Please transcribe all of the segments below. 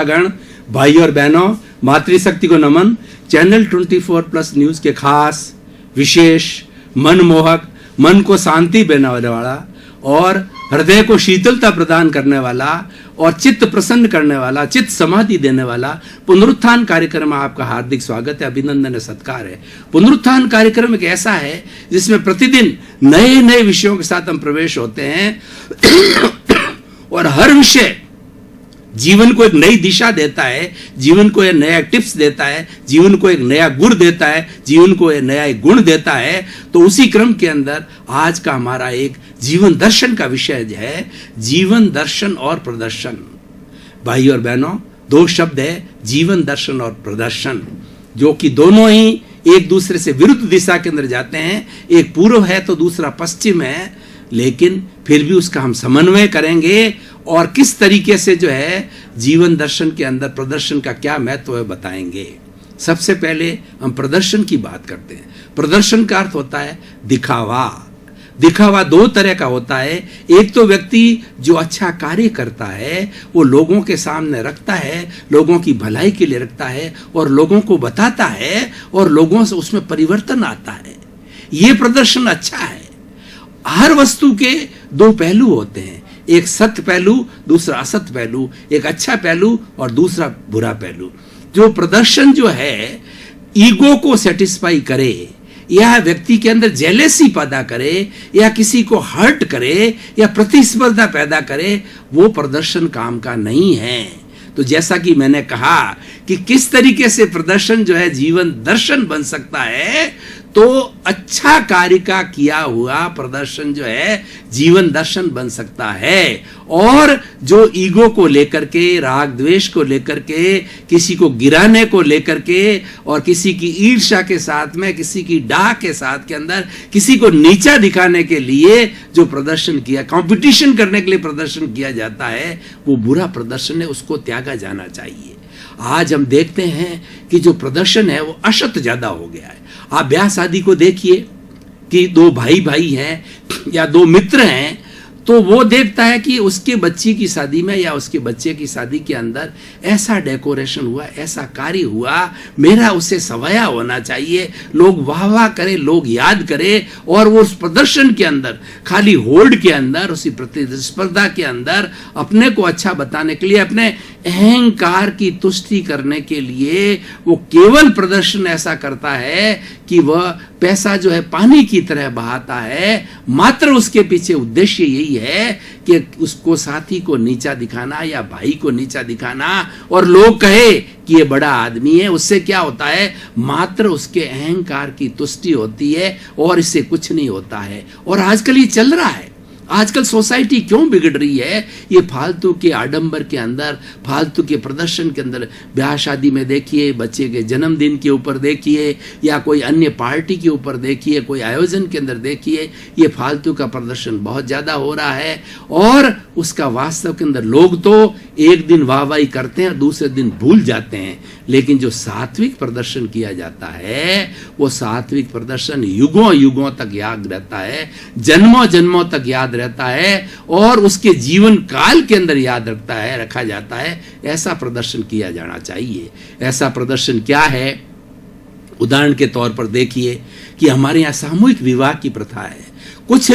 गण, भाई और बहनों, मातृशक्ति को नमन। चैनल 24+ न्यूज के खास, विशेष, मनमोहक, मन को शांति देने वाला और हृदय को शीतलता प्रदान करने वाला और चित्त प्रसन्न करने वाला, चित्त समाधि देने वाला पुनरुत्थान कार्यक्रम में आपका हार्दिक स्वागत है, अभिनंदन है, सत्कार है। पुनरुत्थान कार्यक्रम एक ऐसा है जिसमें प्रतिदिन नए नए विषयों के साथ हम प्रवेश होते हैं और हर विषय जीवन को एक नई दिशा देता है, जीवन को एक नया टिप्स देता है, जीवन को एक नया गुण देता है, जीवन को एक नया गुण देता है। तो उसी क्रम के अंदर आज का हमारा एक जीवन दर्शन का विषय है, जीवन दर्शन और प्रदर्शन। भाई और बहनों, दो शब्द है, जीवन दर्शन और प्रदर्शन, जो कि दोनों ही एक दूसरे से विरुद्ध दिशा के अंदर जाते हैं। एक पूर्व है तो दूसरा पश्चिम है, लेकिन फिर भी उसका हम समन्वय करेंगे और किस तरीके से जो है जीवन दर्शन के अंदर प्रदर्शन का क्या महत्व है बताएंगे। सबसे पहले हम प्रदर्शन की बात करते हैं। प्रदर्शन का अर्थ होता है दिखावा। दिखावा दो तरह का होता है। एक तो व्यक्ति जो अच्छा कार्य करता है वो लोगों के सामने रखता है, लोगों की भलाई के लिए रखता है और लोगों को बताता है और लोगों से उसमें परिवर्तन आता है। ये प्रदर्शन अच्छा है। हर वस्तु के दो पहलू होते हैं, एक सत्य पहलू, दूसरा असत्य पहलू, एक अच्छा पहलू और दूसरा बुरा पहलू। जो प्रदर्शन जो है ईगो को सेटिस्फाई करे या व्यक्ति के अंदर जेलेसी पैदा करे या किसी को हर्ट करे या प्रतिस्पर्धा पैदा करे, वो प्रदर्शन काम का नहीं है। तो जैसा कि मैंने कहा कि किस तरीके से प्रदर्शन जो है जीवन दर्शन बन सकता है, तो अच्छा कार्य का किया हुआ प्रदर्शन जो है जीवन दर्शन बन सकता है। और जो ईगो को लेकर के, राग द्वेष को लेकर के, किसी को गिराने को लेकर के और किसी की ईर्ष्या के साथ में, किसी की डाह के साथ के अंदर किसी को नीचा दिखाने के लिए जो प्रदर्शन किया, कंपटीशन करने के लिए प्रदर्शन किया जाता है, वो बुरा प्रदर्शन है, उसको त्यागा जाना चाहिए। आज हम देखते हैं कि जो प्रदर्शन है वो असत ज्यादा हो गया है। आप ब्याह शादी को देखिए कि दो भाई भाई हैं या दो मित्र हैं, तो वो देखता है कि उसके बच्ची की शादी में या उसके बच्चे की शादी के अंदर ऐसा डेकोरेशन हुआ, ऐसा कार्य हुआ, मेरा उसे सवाया होना चाहिए, लोग वाह वाह करे, लोग याद करे। और वो उस प्रदर्शन के अंदर, खाली होल्ड के अंदर, उसी प्रतिस्पर्धा के अंदर अपने को अच्छा बताने के लिए, अपने अहंकार की तुष्टि करने के लिए वो केवल प्रदर्शन ऐसा करता है कि वह पैसा जो है पानी की तरह बहाता है। मात्र उसके पीछे उद्देश्य यही है कि उसको साथी को नीचा दिखाना या भाई को नीचा दिखाना और लोग कहे कि ये बड़ा आदमी है। उससे क्या होता है, मात्र उसके अहंकार की तुष्टि होती है और इससे कुछ नहीं होता है। और आजकल ये चल रहा है। आजकल सोसाइटी क्यों बिगड़ रही है, ये फालतू के आडंबर के अंदर, फालतू के प्रदर्शन के अंदर। ब्याह शादी में देखिए, बच्चे के जन्मदिन के ऊपर देखिए या कोई अन्य पार्टी के ऊपर देखिए, कोई आयोजन के अंदर देखिए, ये फालतू का प्रदर्शन बहुत ज्यादा हो रहा है। और उसका वास्तव के अंदर लोग तो एक दिन वाहवाही करते हैं, दूसरे दिन भूल जाते हैं। लेकिन जो सात्विक प्रदर्शन किया जाता है, वो सात्विक प्रदर्शन युगों युगों तक याद रहता है, जन्मों जन्मों तक याद रहता है और उसके जीवन काल के अंदर याद रखा जाता है। ऐसा प्रदर्शन किया जाना चाहिए। ऐसा प्रदर्शन क्या है, उदाहरण के तौर पर देखिए कि हमारे यहाँ सामूहिक विवाह की प्रथा है। कुछ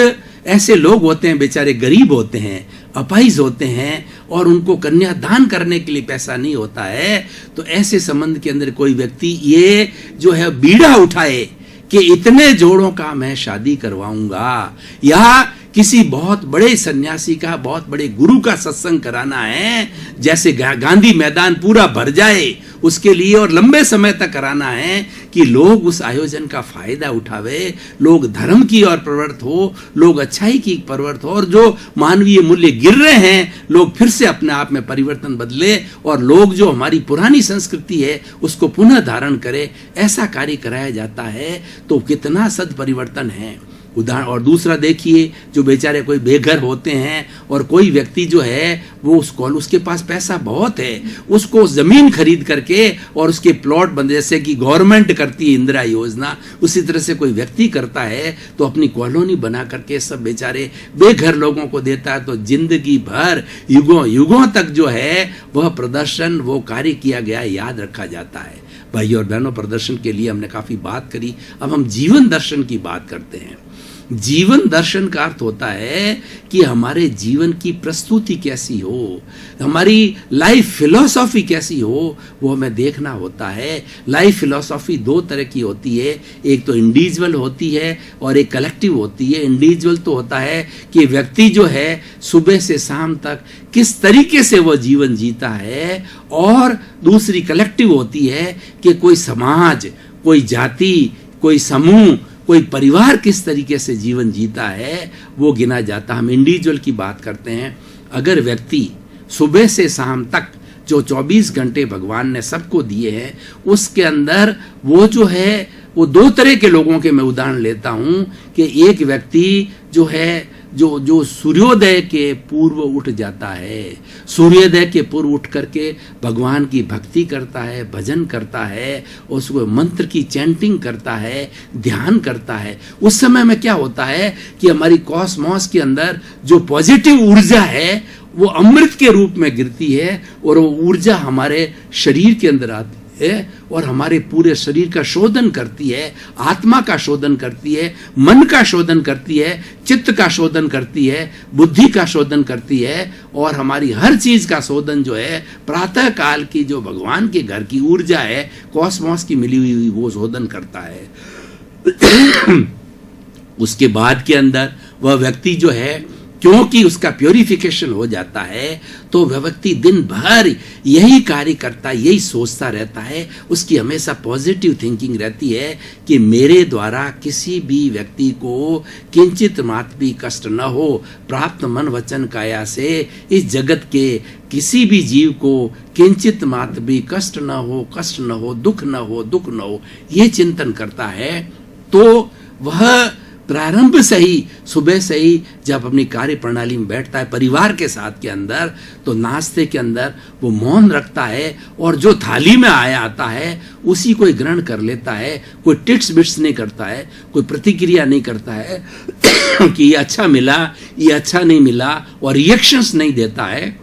ऐसे लोग होते हैं, बेचारे गरीब होते हैं, अपाहिज होते हैं और उनको कन्यादान करने के लिए पैसा नहीं होता है। तो ऐसे संबंध के अंदर कोई व्यक्ति ये जो है बीड़ा उठाए कि इतने जोड़ों का मैं शादी करवाऊंगा, या किसी बहुत बड़े सन्यासी का, बहुत बड़े गुरु का सत्संग कराना है, जैसे गांधी मैदान पूरा भर जाए उसके लिए और लंबे समय तक कराना है कि लोग उस आयोजन का फायदा उठावे, लोग धर्म की ओर प्रवृत्त हो, लोग अच्छाई की प्रवृत्त हो और जो मानवीय मूल्य गिर रहे हैं लोग फिर से अपने आप में परिवर्तन बदले और लोग जो हमारी पुरानी संस्कृति है उसको पुनः धारण करे। ऐसा कार्य कराया जाता है तो कितना सद परिवर्तन है। उदाहरण। और दूसरा देखिए, जो बेचारे कोई बेघर होते हैं और कोई व्यक्ति जो है वो उसके पास पैसा बहुत है, उसको जमीन खरीद करके और उसके प्लॉट बन, जैसे कि गवर्नमेंट करती है इंदिरा योजना, उसी तरह से कोई व्यक्ति करता है तो अपनी कॉलोनी बना करके सब बेचारे बेघर लोगों को देता है। तो जिंदगी भर युगों युगों तक जो है वह प्रदर्शन, वो कार्य किया गया याद रखा जाता है। भाइयों और बहनों, प्रदर्शन के लिए हमने काफी बात करी, अब हम जीवन दर्शन की बात करते हैं। जीवन दर्शन का अर्थ होता है कि हमारे जीवन की प्रस्तुति कैसी हो, हमारी लाइफ फिलॉसफी कैसी हो, वो हमें देखना होता है। लाइफ फिलॉसफी दो तरह की होती है, एक तो इंडिविजुअल होती है और एक कलेक्टिव होती है। इंडिविजुअल तो होता है कि व्यक्ति जो है सुबह से शाम तक किस तरीके से वो जीवन जीता है, और दूसरी कलेक्टिव होती है कि कोई समाज, कोई जाति, कोई समूह, कोई परिवार किस तरीके से जीवन जीता है वो गिना जाता। हम इंडिविजुअल की बात करते हैं। अगर व्यक्ति सुबह से शाम तक जो 24 घंटे भगवान ने सबको दिए हैं, उसके अंदर वो जो है वो दो तरह के लोगों के मैं उदाहरण लेता हूं कि एक व्यक्ति जो है जो सूर्योदय के पूर्व उठ जाता है, सूर्योदय के पूर्व उठ करके भगवान की भक्ति करता है, भजन करता है, उसको मंत्र की चैंटिंग करता है, ध्यान करता है। उस समय में क्या होता है कि हमारी कॉस्मॉस के अंदर जो पॉजिटिव ऊर्जा है वो अमृत के रूप में गिरती है, और वो ऊर्जा हमारे शरीर के अंदर आती है और हमारे पूरे शरीर का शोधन करती है, आत्मा का शोधन करती है, मन का शोधन करती है, चित्त का शोधन करती है, बुद्धि का शोधन करती है, और हमारी हर चीज का शोधन जो है प्रातः काल की जो भगवान के घर की ऊर्जा है, कॉस्मॉस की मिली हुई, वो शोधन करता है। उसके बाद के अंदर वह व्यक्ति जो है, क्योंकि उसका प्योरिफिकेशन हो जाता है, तो वह व्यक्ति दिन भर यही कार्य करता है, यही सोचता रहता है। उसकी हमेशा पॉजिटिव थिंकिंग रहती है कि मेरे द्वारा किसी भी व्यक्ति को किंचित मात्र भी कष्ट न हो, प्राप्त मन वचन काया से इस जगत के किसी भी जीव को किंचित मात्र भी कष्ट न हो, कष्ट न हो, दुख न हो, दुख न हो, ये चिंतन करता है। तो वह प्रारंभ से ही, सुबह से ही जब अपनी कार्य प्रणाली में बैठता है परिवार के साथ के अंदर, तो नाश्ते के अंदर वो मौन रखता है और जो थाली में आया आता है उसी को ग्रहण कर लेता है। कोई टिट्स बिट्स नहीं करता है, कोई प्रतिक्रिया नहीं करता है कि ये अच्छा मिला, ये अच्छा नहीं मिला, और रिएक्शंस नहीं देता है।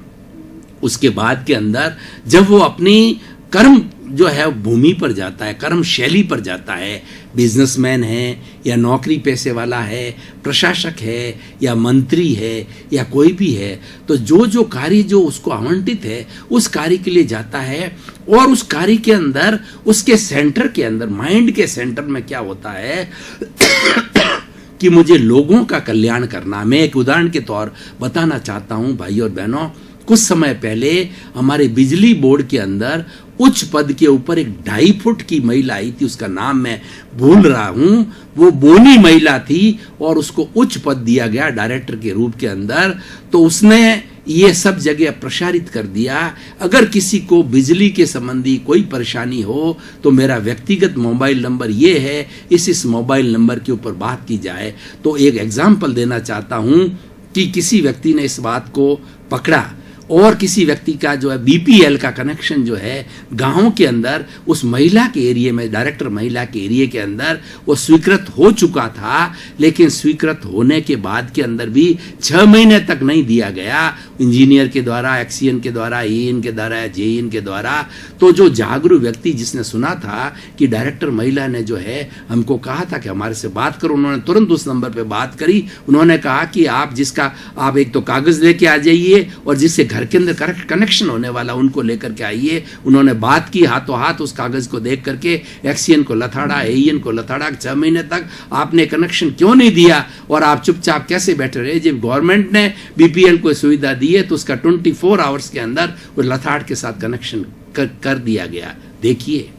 उसके बाद के अंदर जब वो अपनी कर्म जो है भूमि पर जाता है, कर्म शैली पर जाता है, बिजनेसमैन है या नौकरी पैसे वाला है, प्रशासक है या मंत्री है या कोई भी है, तो जो जो कार्य जो उसको आवंटित है उस कार्य के लिए जाता है। और उस कार्य के अंदर, उसके सेंटर के अंदर, माइंड के सेंटर में क्या होता है कि मुझे लोगों का कल्याण करना। मैं एक उदाहरण के तौर बताना चाहता हूं भाइयों और बहनों। कुछ समय पहले हमारे बिजली बोर्ड के अंदर उच्च पद के ऊपर एक 2.5 फुट की महिला आई थी, उसका नाम मैं भूल रहा हूं। वो बोनी महिला थी और उसको उच्च पद दिया गया डायरेक्टर के रूप के अंदर। तो उसने ये सब जगह प्रसारित कर दिया, अगर किसी को बिजली के संबंधी कोई परेशानी हो तो मेरा व्यक्तिगत मोबाइल नंबर ये है, इस मोबाइल नंबर के ऊपर बात की जाए। तो एक एग्जाम्पल देना चाहता हूं कि किसी व्यक्ति ने इस बात को पकड़ा और किसी व्यक्ति का जो है बीपीएल का कनेक्शन जो है गांव के अंदर उस महिला के एरिया में, डायरेक्टर महिला के एरिया के अंदर वो स्वीकृत हो चुका था, लेकिन स्वीकृत होने के बाद के अंदर भी 6 महीने तक नहीं दिया गया इंजीनियर के द्वारा, एक्सीएन के द्वारा, ईएन के द्वारा, जेईन के द्वारा। तो जो जागरूक व्यक्ति जिसने सुना था कि डायरेक्टर महिला ने जो है हमको कहा था कि हमारे से बात करो, उन्होंने तुरंत उस नंबर पर बात करी। उन्होंने कहा कि आप एक तो कागज लेके आ जाइए और जिससे घर के अंदर कनेक्शन होने वाला उनको लेकर के आइए। उन्होंने बात की, हाथों हाथ उस कागज को देख करके एक्सीएन को लथाड़ा, एईएन को लथाड़ा। 6 महीने तक आपने कनेक्शन क्यों नहीं दिया और आप चुपचाप कैसे बैठे रहे? जब गवर्नमेंट ने बीपीएल को सुविधा दी है तो उसका 24 आवर्स के अंदर वो लथाड़ के साथ कनेक्शन कर दिया गया। देखिए,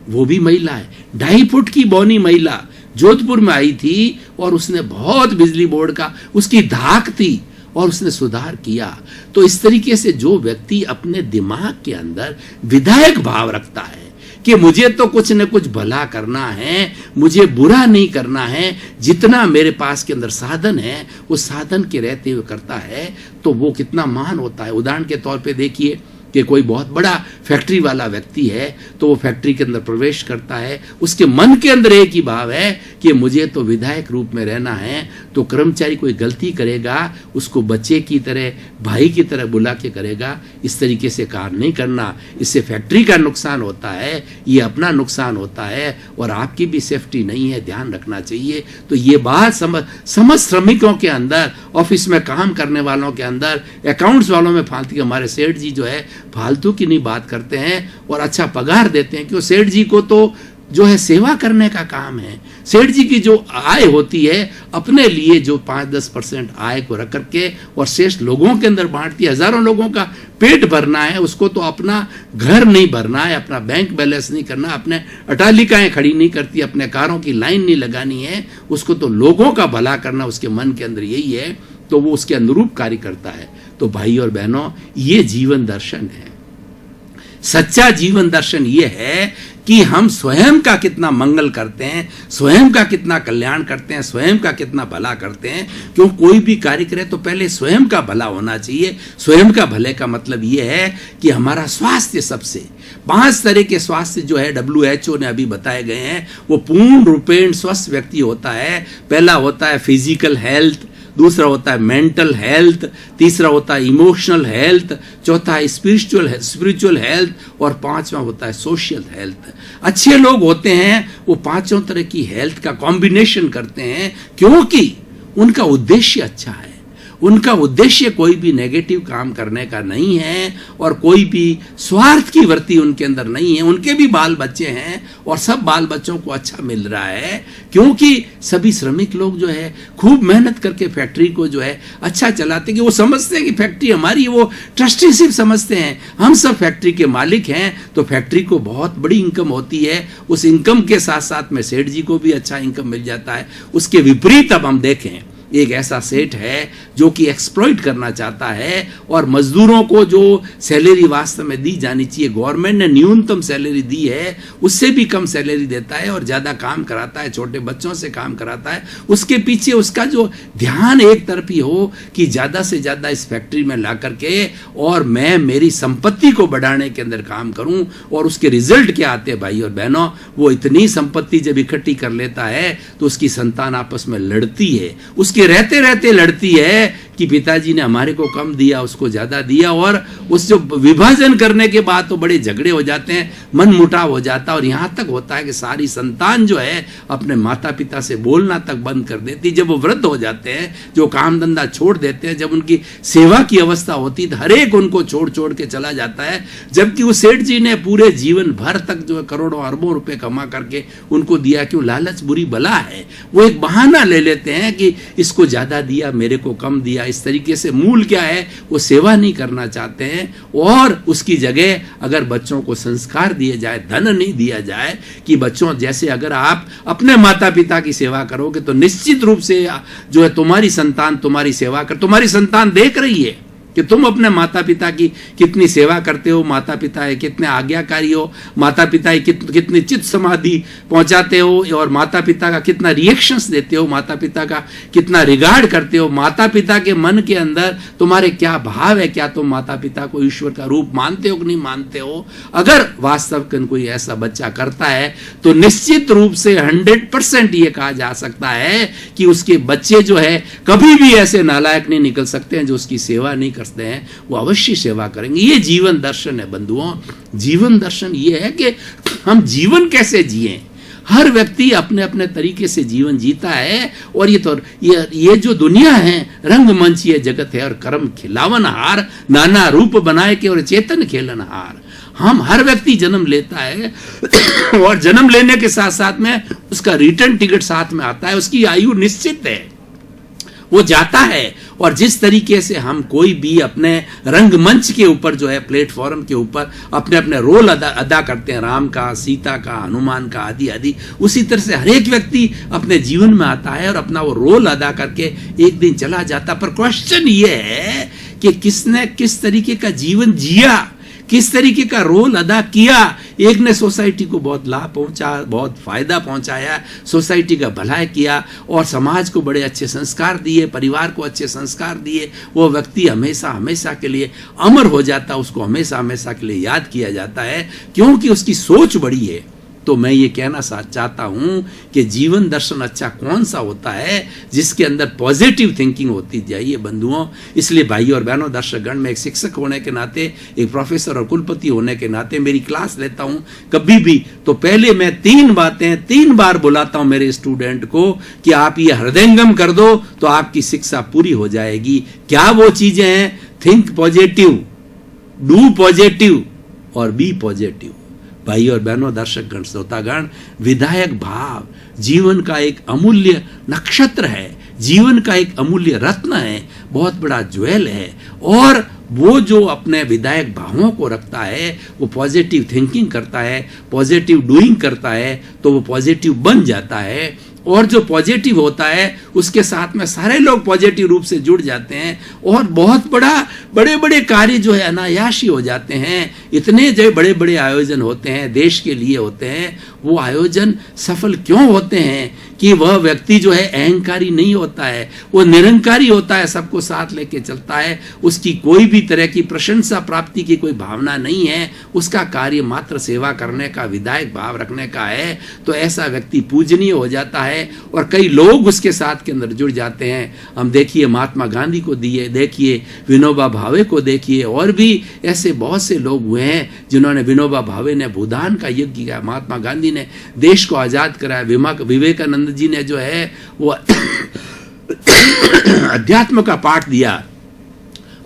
वो भी महिला है, 2.5 फुट की बौनी महिला जोधपुर में आई थी और उसने बहुत बिजली बोर्ड का उसकी धाक थी और उसने सुधार किया। तो इस तरीके से जो व्यक्ति अपने दिमाग के अंदर विधायक भाव रखता है कि मुझे तो कुछ न कुछ भला करना है, मुझे बुरा नहीं करना है, जितना मेरे पास के अंदर साधन है उस साधन के रहते हुए करता है तो वो कितना महान होता है। उदाहरण के तौर पे देखिए कि कोई बहुत बड़ा फैक्ट्री वाला व्यक्ति है तो वो फैक्ट्री के अंदर प्रवेश करता है, उसके मन के अंदर एक ही भाव है कि मुझे तो विधायक रूप में रहना है, तो कर्मचारी कोई गलती करेगा उसको बच्चे की तरह, भाई की तरह बुला के करेगा। इस तरीके से कार्य नहीं करना, इससे फैक्ट्री का नुकसान होता है, ये अपना नुकसान होता है और आपकी भी सेफ्टी नहीं है, ध्यान रखना चाहिए। तो ये बात समस्त श्रमिकों के अंदर, ऑफिस में काम करने वालों के अंदर, अकाउंट्स वालों में फालतू के, हमारे सेठ जी जो है फालतू की नहीं बात करते हैं और अच्छा पगार देते हैं, क्यों? सेठ जी को तो जो है सेवा करने का काम है। सेठ जी की जो आय होती है अपने लिए जो 5-10% आय को रख करके और शेष लोगों के अंदर बांटती है, हजारों लोगों का पेट भरना है, उसको तो अपना घर नहीं भरना है, अपना बैंक बैलेंस नहीं करना, अपने अटालिकाएं खड़ी नहीं करती, अपने कारों की लाइन नहीं लगानी है, उसको तो लोगों का भला करना उसके मन के अंदर यही है, तो वो उसके अनुरूप कार्य करता है। तो भाई और बहनों, ये जीवन दर्शन है। सच्चा जीवन दर्शन ये है कि हम स्वयं का कितना मंगल करते हैं, स्वयं का कितना कल्याण करते हैं, स्वयं का कितना भला करते हैं। क्यों? कोई भी कार्य करे तो पहले स्वयं का भला होना चाहिए। स्वयं का भले का मतलब ये है कि हमारा स्वास्थ्य, सबसे 5 तरह के स्वास्थ्य जो है WHO ने अभी बताए गए हैं, वो पूर्ण रूपेण स्वस्थ व्यक्ति होता है। पहला होता है फिजिकल हेल्थ, दूसरा होता है मेंटल हेल्थ, तीसरा होता है इमोशनल हेल्थ, चौथा है स्पिरिचुअल हेल्थ और पांचवा होता है सोशल हेल्थ। अच्छे लोग होते हैं वो पांचों तरह की हेल्थ का कॉम्बिनेशन करते हैं, क्योंकि उनका उद्देश्य अच्छा है। उनका उद्देश्य कोई भी नेगेटिव काम करने का नहीं है और कोई भी स्वार्थ की वृत्ति उनके अंदर नहीं है। उनके भी बाल बच्चे हैं और सब बाल बच्चों को अच्छा मिल रहा है, क्योंकि सभी श्रमिक लोग जो है खूब मेहनत करके फैक्ट्री को जो है अच्छा चलाते, कि वो समझते हैं कि फैक्ट्री हमारी, वो ट्रस्टीशिप समझते हैं, हम सब फैक्ट्री के मालिक हैं, तो फैक्ट्री को बहुत बड़ी इनकम होती है। उस इनकम के साथ साथ में सेठ जी को भी अच्छा इनकम मिल जाता है। उसके विपरीत अब हम देखें, एक ऐसा सेठ है जो कि एक्सप्लॉइट करना चाहता है और मजदूरों को जो सैलरी वास्तव में दी जानी चाहिए, गवर्नमेंट ने न्यूनतम सैलरी दी है, उससे भी कम सैलरी देता है और ज्यादा काम कराता है, छोटे बच्चों से काम कराता है। उसके पीछे उसका जो ध्यान एक तरफी हो कि ज्यादा से ज्यादा इस फैक्ट्री में ला करके और मैं मेरी संपत्ति को बढ़ाने के अंदर काम करूं, और उसके रिजल्ट क्या आते हैं भाई और बहनों? वो इतनी संपत्ति जब इकट्ठी कर लेता है तो उसकी संतान आपस में लड़ती है, उसके रहते रहते लड़ती है कि पिताजी ने हमारे को कम दिया, उसको ज्यादा दिया, और उस जो विभाजन करने के बाद तो बड़े झगड़े हो जाते हैं, मन मुटाव हो जाता है और यहां तक होता है कि सारी संतान जो है अपने माता पिता से बोलना तक बंद कर देती। जब वो वृद्ध हो जाते हैं, जो काम धंधा छोड़ देते हैं, जब उनकी सेवा की अवस्था होती है, हर एक उनको छोड़ छोड़ के चला जाता है, जबकि उस सेठ जी ने पूरे जीवन भर तक जो है करोड़ों अरबों रुपए कमा करके उनको दिया। क्यों? लालच बुरी बला है। वो एक बहाना ले लेते हैं कि इसको ज्यादा दिया, मेरे को कम दिया। इस तरीके से मूल क्या है? वो सेवा नहीं करना चाहते हैं और उसकी जगह अगर बच्चों को संस्कार दिए जाए, धन नहीं दिया जाए कि बच्चों जैसे अगर आप अपने माता पिता की सेवा करोगे तो निश्चित रूप से जो है तुम्हारी संतान तुम्हारी सेवा कर, तुम्हारी संतान देख रही है कि तुम अपने माता पिता की कितनी सेवा करते हो, माता पिता है कितने आज्ञाकारी हो, माता पिता कितनी चित्त समाधि पहुंचाते हो और माता पिता का कितना रिएक्शंस देते हो, माता पिता का कितना रिगार्ड करते हो, माता पिता के मन के अंदर तुम्हारे क्या भाव है, क्या तुम माता पिता को ईश्वर का रूप मानते हो कि नहीं मानते हो। अगर वास्तव में कोई ऐसा बच्चा करता है तो निश्चित रूप से 100% ये कहा जा सकता है कि उसके बच्चे जो है कभी भी ऐसे नालायक नहीं निकल सकते हैं जो उसकी सेवा नहीं करते हैं, वो अवश्य सेवा करेंगे। ये जीवन दर्शन है बंधुओं। जीवन दर्शन ये है कि हम जीवन कैसे जिए। हर व्यक्ति अपने अपने तरीके से जीवन जीता है और ये जो दुनिया है रंगमंच ये जगत है और कर्म खिलावन हार, नाना रूप बनाए के और चेतन खेलन हार। हम हर व्यक्ति जन्म लेता है और जन्म लेने के साथ साथ में उसका रिटर्न टिकट साथ में आता है, उसकी आयु निश्चित है, वो जाता है। और जिस तरीके से हम कोई भी अपने रंगमंच के ऊपर जो है प्लेटफॉर्म के ऊपर अपने अपने रोल अदा करते हैं, राम का, सीता का, हनुमान का आदि आदि, उसी तरह से हर एक व्यक्ति अपने जीवन में आता है और अपना वो रोल अदा करके एक दिन चला जाता। पर क्वेश्चन ये है कि किसने किस तरीके का जीवन जिया, किस तरीके का रोल अदा किया। एक ने सोसाइटी को बहुत लाभ पहुंचा, बहुत फायदा पहुंचाया, सोसाइटी का भला किया और समाज को बड़े अच्छे संस्कार दिए, परिवार को अच्छे संस्कार दिए। वो व्यक्ति हमेशा हमेशा के लिए अमर हो जाता, उसको हमेशा हमेशा के लिए याद किया जाता है क्योंकि उसकी सोच बड़ी है। तो मैं ये कहना चाहता हूं कि जीवन दर्शन अच्छा कौन सा होता है जिसके अंदर पॉजिटिव थिंकिंग होती जाइए बंधुओं। इसलिए भाइयों और बहनों, दर्शकगण, मैं एक शिक्षक होने के नाते, एक प्रोफेसर और कुलपति होने के नाते मेरी क्लास लेता हूं कभी भी तो पहले मैं 3 बार बुलाता हूं मेरे स्टूडेंट को कि आप ये हृदयंगम कर दो तो आपकी शिक्षा पूरी हो जाएगी। क्या वो चीजें हैं? थिंक पॉजिटिव, डू पॉजिटिव और बी पॉजिटिव। भाई और बहनों, दर्शकगण, श्रोतागण, विधायक भाव जीवन का एक अमूल्य नक्षत्र है, जीवन का एक अमूल्य रत्न है, बहुत बड़ा ज्वेल है। और वो जो अपने विधायक भावों को रखता है, वो पॉजिटिव थिंकिंग करता है, पॉजिटिव डूइंग करता है, तो वो पॉजिटिव बन जाता है। और जो पॉजिटिव होता है उसके साथ में सारे लोग पॉजिटिव रूप से जुड़ जाते हैं और बहुत बड़े बड़े कार्य जो है अनायास ही हो जाते हैं। इतने जो बड़े बड़े आयोजन होते हैं, देश के लिए होते हैं, वो आयोजन सफल क्यों होते हैं कि वह व्यक्ति जो है अहंकारी नहीं होता है, वो निरंकारी होता है, सबको साथ लेके चलता है, उसकी कोई भी तरह की प्रशंसा प्राप्ति की कोई भावना नहीं है, उसका कार्य मात्र सेवा करने का, विधायक भाव रखने का है। तो ऐसा व्यक्ति पूजनीय हो जाता है और कई लोग उसके साथ के अंदर जुड़ जाते हैं। हम देखिए महात्मा गांधी को देखिए, विनोबा भावे को देखिए, और भी ऐसे बहुत से लोग हुए हैं जिन्होंने, विनोबा भावे ने भूदान का युद्ध किया, महात्मा गांधी ने देश को आजाद कराया, विवेकानंद जी ने जो है वो अध्यात्म का पाठ दिया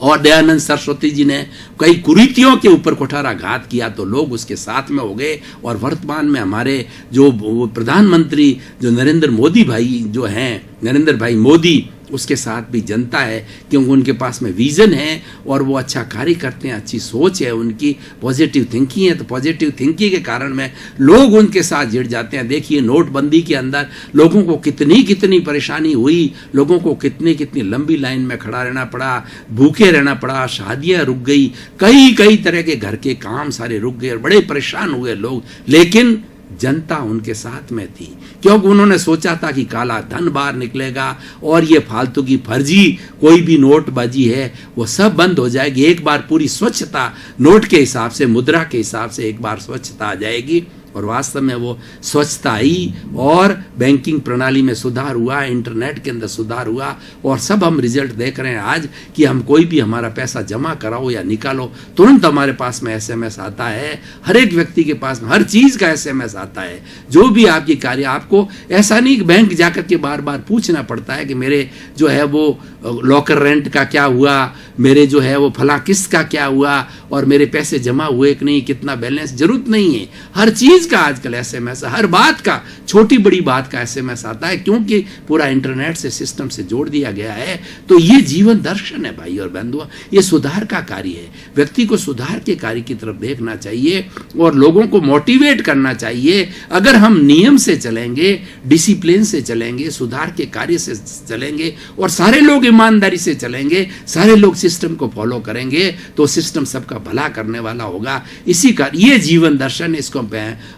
और दयानंद सरस्वती जी ने कई कुरीतियों के ऊपर कुठाराघात किया, तो लोग उसके साथ में हो गए। और वर्तमान में हमारे जो प्रधानमंत्री जो नरेंद्र मोदी भाई जो हैं, नरेंद्र भाई मोदी, उसके साथ भी जनता है क्योंकि उनके पास में विजन है और वो अच्छा कार्य करते हैं, अच्छी सोच है उनकी, पॉजिटिव थिंकिंग है। तो पॉजिटिव थिंकिंग के कारण में लोग उनके साथ जुड़ जाते हैं। देखिए नोटबंदी के अंदर लोगों को कितनी परेशानी हुई, लोगों को कितनी लंबी लाइन में खड़ा रहना पड़ा, भूखे रहना पड़ा, शादियां रुक गई, कई तरह के घर के काम सारे रुक गए और बड़े परेशान हुए लोग। लेकिन जनता उनके साथ में थी क्योंकि उन्होंने सोचा था कि काला धन बाहर निकलेगा और ये फालतू की फर्जी कोई भी नोटबाजी है वो सब बंद हो जाएगी। एक बार पूरी स्वच्छता नोट के हिसाब से, मुद्रा के हिसाब से एक बार स्वच्छता आ जाएगी। और वास्तव में वो स्वच्छता आई और बैंकिंग प्रणाली में सुधार हुआ, इंटरनेट के अंदर सुधार हुआ और सब हम रिजल्ट देख रहे हैं आज कि हम कोई भी हमारा पैसा जमा कराओ या निकालो, तुरंत हमारे पास में एसएमएस आता है। हर एक व्यक्ति के पास में हर चीज़ का एसएमएस आता है। जो भी आपकी कार्य, आपको ऐसा नहीं कि बैंक जाकर के बार बार पूछना पड़ता है कि मेरे जो है वो लॉकर रेंट का क्या हुआ, मेरे जो है वो फला किस्त का क्या हुआ और मेरे पैसे जमा हुए कि नहीं, कितना बैलेंस, जरूरत नहीं है। हर चीज़ का आजकल एसएमएस, हर बात का, छोटी बड़ी बात का एसएमएस आता है क्योंकि पूरा इंटरनेट से, सिस्टम से जोड़ दिया गया है। तो ये जीवन दर्शन है भाई और बंधुओं, ये सुधार का कार्य है। व्यक्ति को सुधार के कार्य की तरफ देखना चाहिए और लोगों को मोटिवेट करना चाहिए। अगर हम नियम से चलेंगे, डिसिप्लिन से चलेंगे, सुधार के कार्य से चलेंगे और सारे लोग ईमानदारी से चलेंगे, सारे लोग सिस्टम को फॉलो करेंगे तो सिस्टम सबका भला करने वाला होगा। इसी का ये जीवन दर्शन, इसको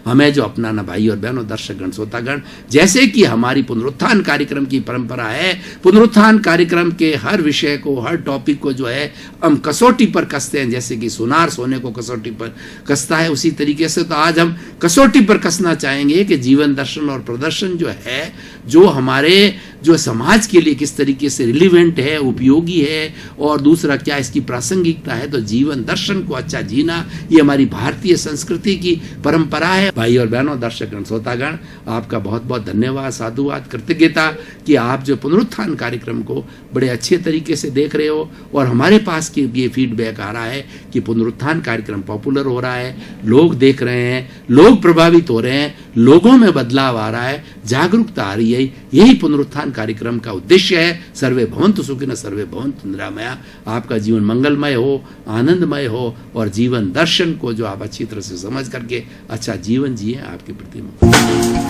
हमें जो अपनाना भाई और बहनों, दर्शकगण, श्रोतागण, जैसे कि हमारी पुनरुत्थान कार्यक्रम की परंपरा है, पुनरुत्थान कार्यक्रम के हर विषय को, हर टॉपिक को जो है हम कसौटी पर कसते हैं। जैसे कि सुनार सोने को कसौटी पर कसता है, उसी तरीके से तो आज हम कसौटी पर कसना चाहेंगे कि जीवन दर्शन और प्रदर्शन जो है, जो हमारे जो समाज के लिए किस तरीके से रिलीवेंट है, उपयोगी है, और दूसरा क्या इसकी प्रासंगिकता है। तो जीवन दर्शन को अच्छा जीना, ये हमारी भारतीय संस्कृति की परंपरा है। भाई और बहनों, दर्शकगण, श्रोतागण, आपका बहुत बहुत धन्यवाद, साधुवाद, कृतज्ञता कि आप जो पुनरुत्थान कार्यक्रम को बड़े अच्छे तरीके से देख रहे हो और हमारे पास की ये फीडबैक आ रहा है कि पुनरुत्थान कार्यक्रम पॉपुलर हो रहा है, लोग देख रहे हैं, लोग प्रभावित हो रहे हैं, लोगों में बदलाव आ रहा है, जागरूकता आ रही है। यही पुनरुत्थान कार्यक्रम का उद्देश्य है। सर्वे भवन्तु सुखिनः, सर्वे भवन्तु निरामया। आपका जीवन मंगलमय हो, आनंदमय हो और जीवन दर्शन को जो आप अच्छी तरह से समझ करके अच्छा जीवन जिए, आपके प्रति